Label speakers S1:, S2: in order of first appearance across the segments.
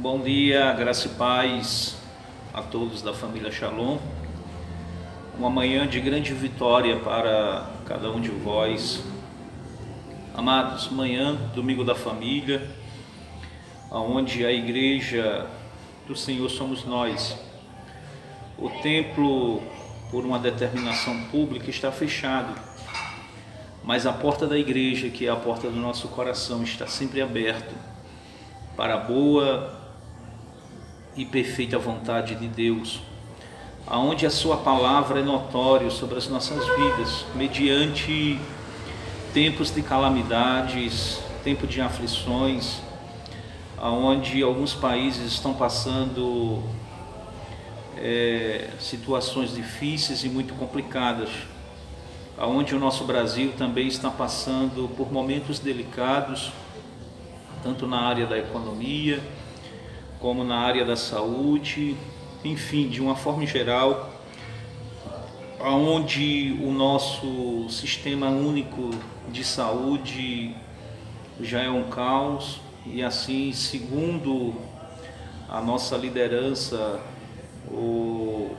S1: Bom dia, graça e paz a todos da família Shalom. Uma manhã de grande vitória para cada um de vós. Amados, manhã, domingo da família, onde a igreja do Senhor somos nós. O templo, por uma determinação pública, está fechado, mas a porta da igreja, que é a porta do nosso coração, está sempre aberta para a boa e perfeita vontade de Deus, aonde a sua palavra é notório sobre as nossas vidas, mediante tempos de calamidades, tempo de aflições, aonde alguns países estão passando situações difíceis e muito complicadas, aonde o nosso Brasil também está passando por momentos delicados, tanto na área da economia, como na área da saúde, enfim, de uma forma geral, onde o nosso sistema único de saúde já é um caos, e assim, segundo a nossa liderança,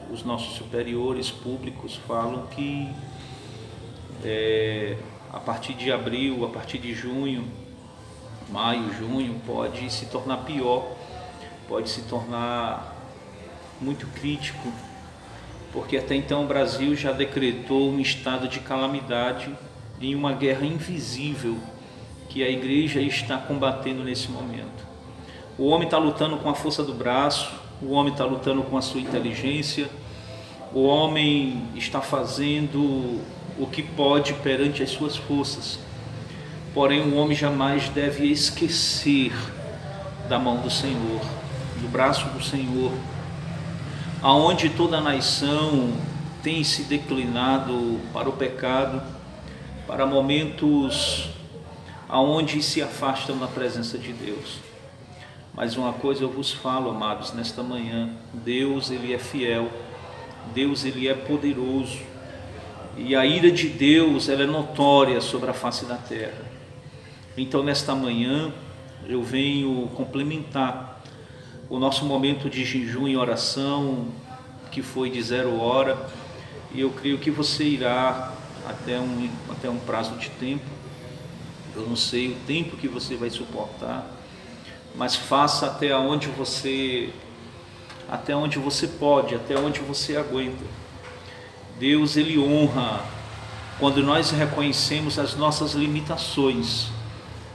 S1: os nossos superiores públicos falam que a partir de abril, a partir de junho, maio, junho, pode se tornar pior, pode se tornar muito crítico, porque até então o Brasil já decretou um estado de calamidade em uma guerra invisível que a igreja está combatendo nesse momento. O homem está lutando com a força do braço, o homem está lutando com a sua inteligência, o homem está fazendo o que pode perante as suas forças, porém o homem jamais deve esquecer da mão do Senhor, do braço do Senhor, aonde toda a nação tem se declinado para o pecado, para momentos aonde se afastam da presença de Deus. Mas uma coisa eu vos falo, amados, nesta manhã: Deus, Ele é fiel, Deus, Ele é poderoso, e a ira de Deus, ela é notória sobre a face da terra. Então, nesta manhã, eu venho complementar o nosso momento de jejum e oração, que foi de 0 hora, e eu creio que você irá até um prazo de tempo. Eu não sei o tempo que você vai suportar, mas faça até onde você pode, até onde você aguenta. Deus, Ele honra quando nós reconhecemos as nossas limitações,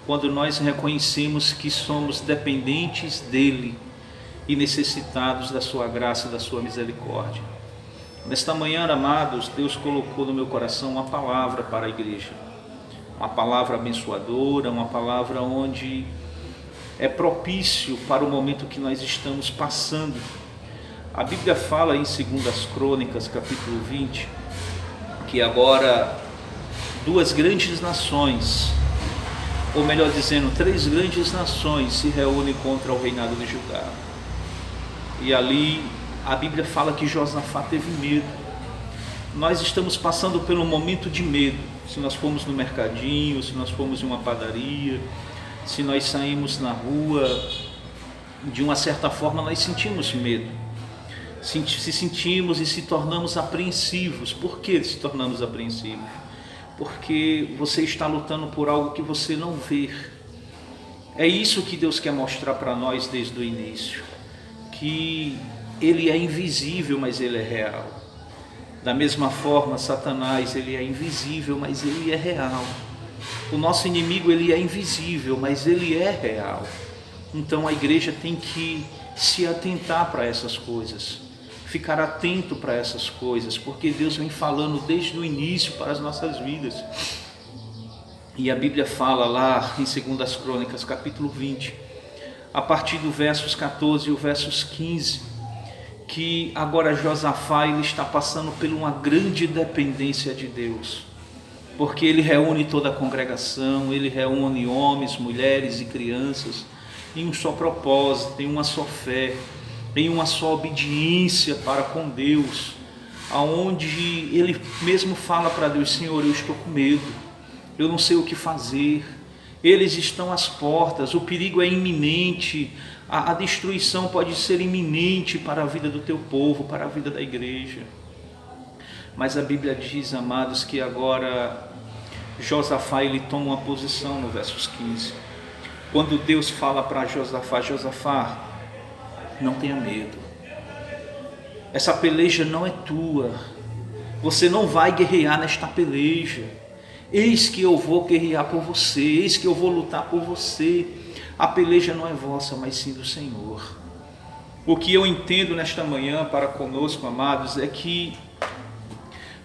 S1: quando nós reconhecemos que somos dependentes dEle e necessitados da sua graça e da sua misericórdia. Nesta manhã, amados, Deus colocou no meu coração uma palavra para a igreja, uma palavra abençoadora, uma palavra onde é propício para o momento que nós estamos passando. A Bíblia fala em 2 Crônicas, capítulo 20, que agora 2 grandes nações, ou melhor dizendo, 3 grandes nações se reúnem contra o reinado de Judá. E ali a Bíblia fala que Josafá teve medo. Nós estamos passando por um momento de medo. Se nós formos no mercadinho, se nós formos em uma padaria, se nós saímos na rua, de uma certa forma nós sentimos medo. Se sentimos e se tornamos apreensivos. Por que se tornamos apreensivos? Porque você está lutando por algo que você não vê. É isso que Deus quer mostrar para nós desde o início, que Ele é invisível, mas Ele é real. Da mesma forma, Satanás, ele é invisível, mas ele é real. O nosso inimigo, ele é invisível, mas ele é real. Então a igreja tem que se atentar para essas coisas, ficar atento para essas coisas, porque Deus vem falando desde o início para as nossas vidas. E a Bíblia fala lá em 2 Crônicas, capítulo 20, a partir do versos 14 e o versos 15, que agora Josafá, ele está passando por uma grande dependência de Deus, porque ele reúne toda a congregação, ele reúne homens, mulheres e crianças em um só propósito, em uma só fé, em uma só obediência para com Deus, aonde ele mesmo fala para Deus: Senhor, eu estou com medo, eu não sei o que fazer, eles estão às portas, o perigo é iminente, a destruição pode ser iminente para a vida do teu povo, para a vida da igreja. Mas a Bíblia diz, amados, que agora Josafá ele toma uma posição no versos 15. Quando Deus fala para Josafá: Josafá, não tenha medo, essa peleja não é tua, você não vai guerrear nesta peleja, eis que eu vou guerrear por você, eis que eu vou lutar por você, a peleja não é vossa, mas sim do Senhor. O que eu entendo nesta manhã para conosco, amados, é que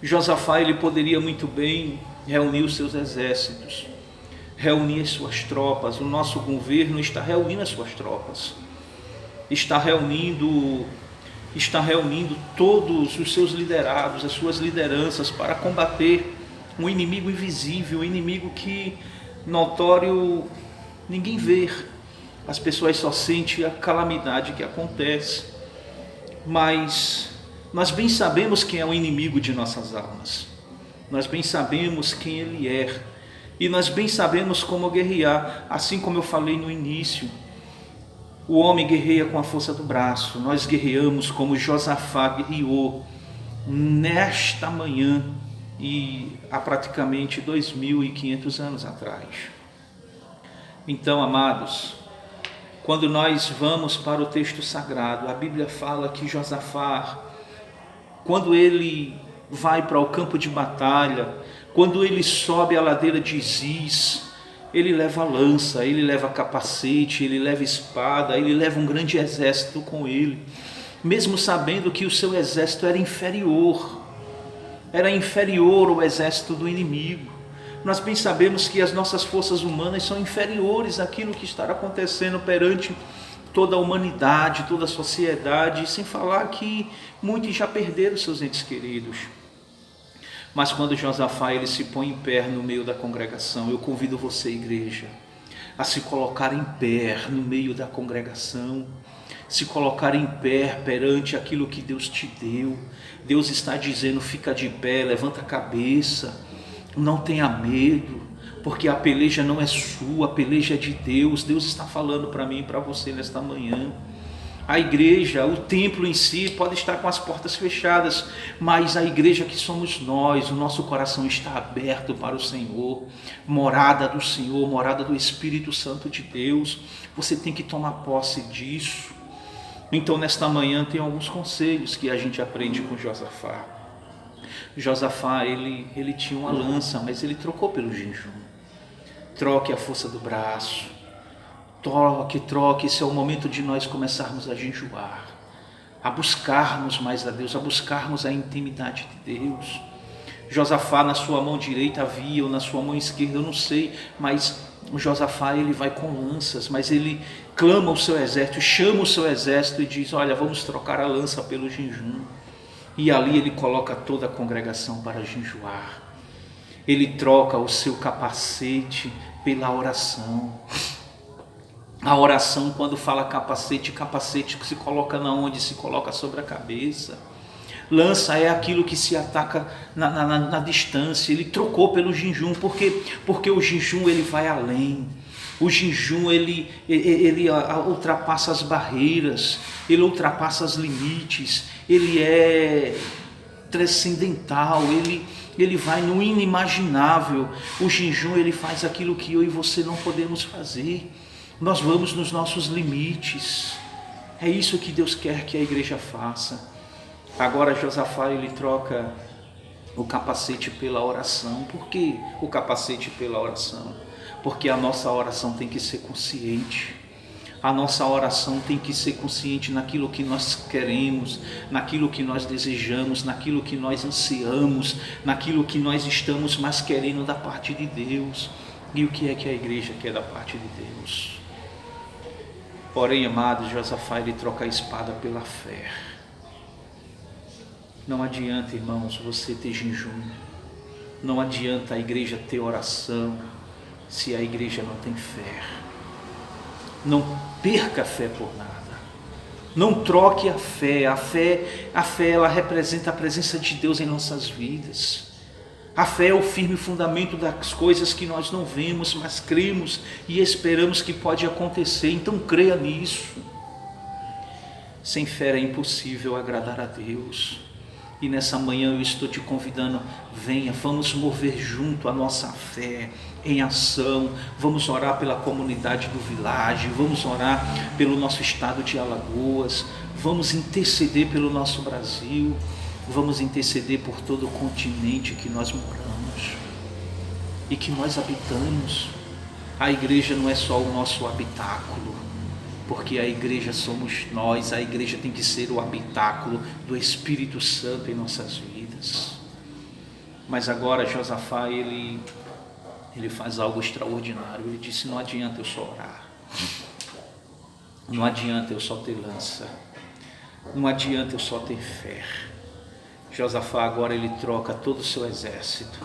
S1: Josafá ele poderia muito bem reunir os seus exércitos, reunir as suas tropas. O nosso governo está reunindo as suas tropas, está reunindo todos os seus liderados, as suas lideranças, para combater um inimigo invisível, um inimigo que notório ninguém vê. As pessoas só sentem a calamidade que acontece, mas nós bem sabemos quem é o inimigo de nossas almas, nós bem sabemos quem ele é, e nós bem sabemos como guerrear. Assim como eu falei no início, o homem guerreia com a força do braço, nós guerreamos como Josafá guerreou nesta manhã e há praticamente 2.500 anos atrás. Então, amados, quando nós vamos para o texto sagrado, a Bíblia fala que Josafá, quando ele vai para o campo de batalha, quando ele sobe a ladeira de Ziz, ele leva lança, ele leva capacete, ele leva espada, ele leva um grande exército com ele, mesmo sabendo que o seu exército era inferior ao exército do inimigo. Nós bem sabemos que as nossas forças humanas são inferiores àquilo que está acontecendo perante toda a humanidade, toda a sociedade, sem falar que muitos já perderam seus entes queridos. Mas quando Josafá ele se põe em pé no meio da congregação, eu convido você, igreja, a se colocar em pé no meio da congregação, se colocar em pé perante aquilo que Deus te deu. Deus está dizendo: fica de pé, levanta a cabeça, não tenha medo, porque a peleja não é sua, a peleja é de Deus. Deus está falando para mim e para você nesta manhã. A igreja, o templo em si pode estar com as portas fechadas, mas a igreja que somos nós, o nosso coração está aberto para o Senhor, morada do Senhor, morada do Espírito Santo de Deus. Você tem que tomar posse disso. Então nesta manhã tem alguns conselhos que a gente aprende com Josafá. Josafá ele tinha uma lança, mas ele trocou pelo jejum. Troque a força do braço, troque, esse é o momento de nós começarmos a jejuar, a buscarmos mais a Deus, a buscarmos a intimidade de Deus. Josafá na sua mão direita havia, ou na sua mão esquerda, eu não sei, mas o Josafá ele vai com lanças, mas ele clama o seu exército, chama o seu exército e diz: olha, vamos trocar a lança pelo jejum. E ali ele coloca toda a congregação para jejuar. Ele troca o seu capacete pela oração. A oração, quando fala capacete que se coloca na onde? Se coloca sobre a cabeça. Lança é aquilo que se ataca na distância. Ele trocou pelo jejum, porque o jejum ele vai além. O jejum ele ultrapassa as barreiras, ele ultrapassa os limites, ele é transcendental, ele vai no inimaginável. O jejum ele faz aquilo que eu e você não podemos fazer. Nós vamos nos nossos limites. É isso que Deus quer que a igreja faça. Agora Josafá ele troca o capacete pela oração. Por que o capacete pela oração? Porque a nossa oração tem que ser consciente. A nossa oração tem que ser consciente naquilo que nós queremos, naquilo que nós desejamos, naquilo que nós ansiamos, naquilo que nós estamos mais querendo da parte de Deus. E o que é que a igreja quer da parte de Deus? Porém, amado, Josafá ele troca a espada pela fé. Não adianta, irmãos, você ter jejum. Não adianta a igreja ter oração se a igreja não tem fé. Não perca a fé por nada. Não troque a fé. A fé ela representa a presença de Deus em nossas vidas. A fé é o firme fundamento das coisas que nós não vemos, mas cremos e esperamos que pode acontecer. Então creia nisso. Sem fé é impossível agradar a Deus. E nessa manhã eu estou te convidando, venha, vamos mover junto a nossa fé em ação. Vamos orar pela comunidade do Village, vamos orar pelo nosso estado de Alagoas, vamos interceder pelo nosso Brasil, vamos interceder por todo o continente que nós moramos e que nós habitamos. A igreja não é só o nosso habitáculo, porque a igreja somos nós. A igreja tem que ser o habitáculo do Espírito Santo em nossas vidas. Mas agora Josafá, ele faz algo extraordinário. Ele disse: não adianta eu só orar, não adianta eu só ter lança, não adianta eu só ter fé. Josafá agora ele troca todo o seu exército.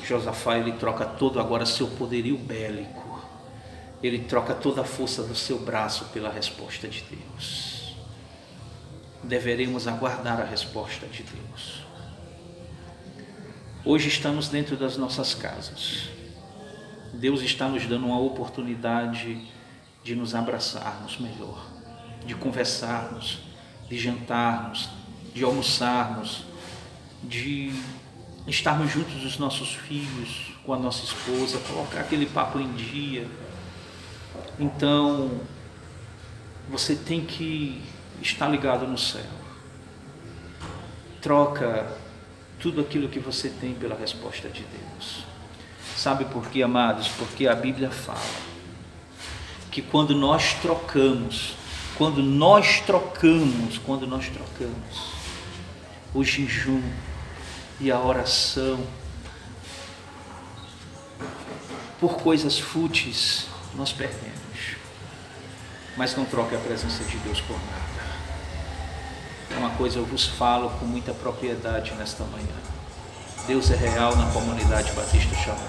S1: Josafá ele troca todo agora seu poderio bélico. Ele troca toda a força do seu braço pela resposta de Deus. Deveremos aguardar a resposta de Deus. Hoje estamos dentro das nossas casas. Deus está nos dando uma oportunidade de nos abraçarmos melhor, de conversarmos, de jantarmos, de almoçarmos, de estarmos juntos dos nossos filhos, com a nossa esposa, colocar aquele papo em dia. Então, você tem que estar ligado no céu. Troca tudo aquilo que você tem pela resposta de Deus. Sabe por quê, amados? Porque a Bíblia fala que quando nós trocamos o jejum e a oração por coisas fúteis, nós perdemos. Mas não troque a presença de Deus por nada. Uma coisa eu vos falo com muita propriedade nesta manhã: Deus é real na comunidade Batista Shalom.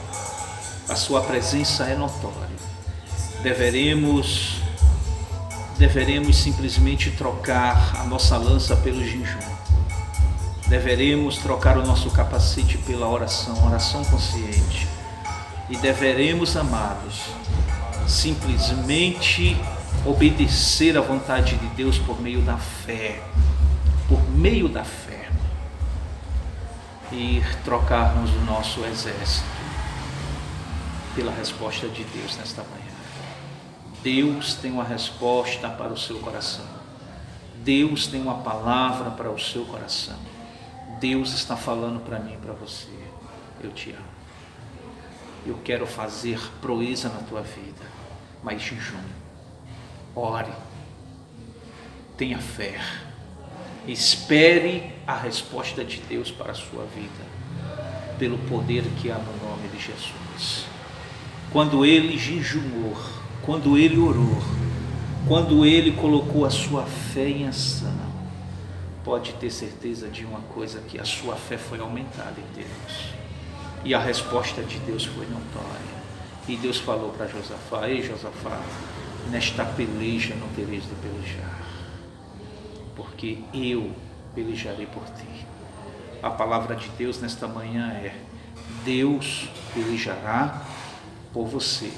S1: A sua presença é notória. Deveremos simplesmente trocar a nossa lança pelo jejum. Deveremos trocar o nosso capacete pela oração consciente. E deveremos, amados, simplesmente obedecer à vontade de Deus por meio da fé. E trocarmos o nosso exército pela resposta de Deus nesta manhã. Deus tem uma resposta para o seu coração. Deus tem uma palavra para o seu coração. Deus está falando para mim e para você: eu te amo. Eu quero fazer proeza na tua vida, mas jejum. Ore, tenha fé, espere a resposta de Deus para a sua vida, pelo poder que há no nome de Jesus. Quando ele jejuou, quando ele orou, quando ele colocou a sua fé em ação, pode ter certeza de uma coisa, que a sua fé foi aumentada em Deus, e a resposta de Deus foi notória. E Deus falou para Josafá: ei Josafá, nesta peleja não tereis de pelejar, porque eu pelejarei por ti. A palavra de Deus nesta manhã é: Deus pelejará por você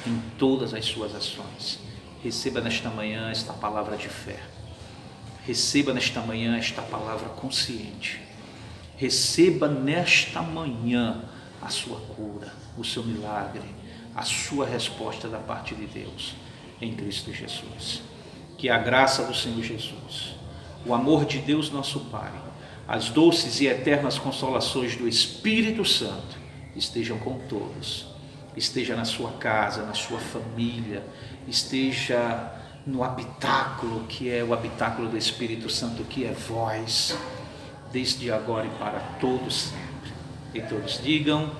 S1: em todas as suas ações. Receba nesta manhã esta palavra de fé. Receba nesta manhã esta palavra consciente. Receba nesta manhã a sua cura, o seu milagre, a sua resposta da parte de Deus em Cristo Jesus. Que a graça do Senhor Jesus, o amor de Deus nosso Pai, as doces e eternas consolações do Espírito Santo estejam com todos. Esteja na sua casa, na sua família, esteja no habitáculo, que é o habitáculo do Espírito Santo, que é vós, desde agora e para todos sempre. E todos digam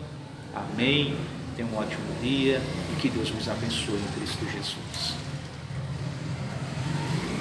S1: amém. Tenham um ótimo dia e que Deus vos abençoe em Cristo Jesus.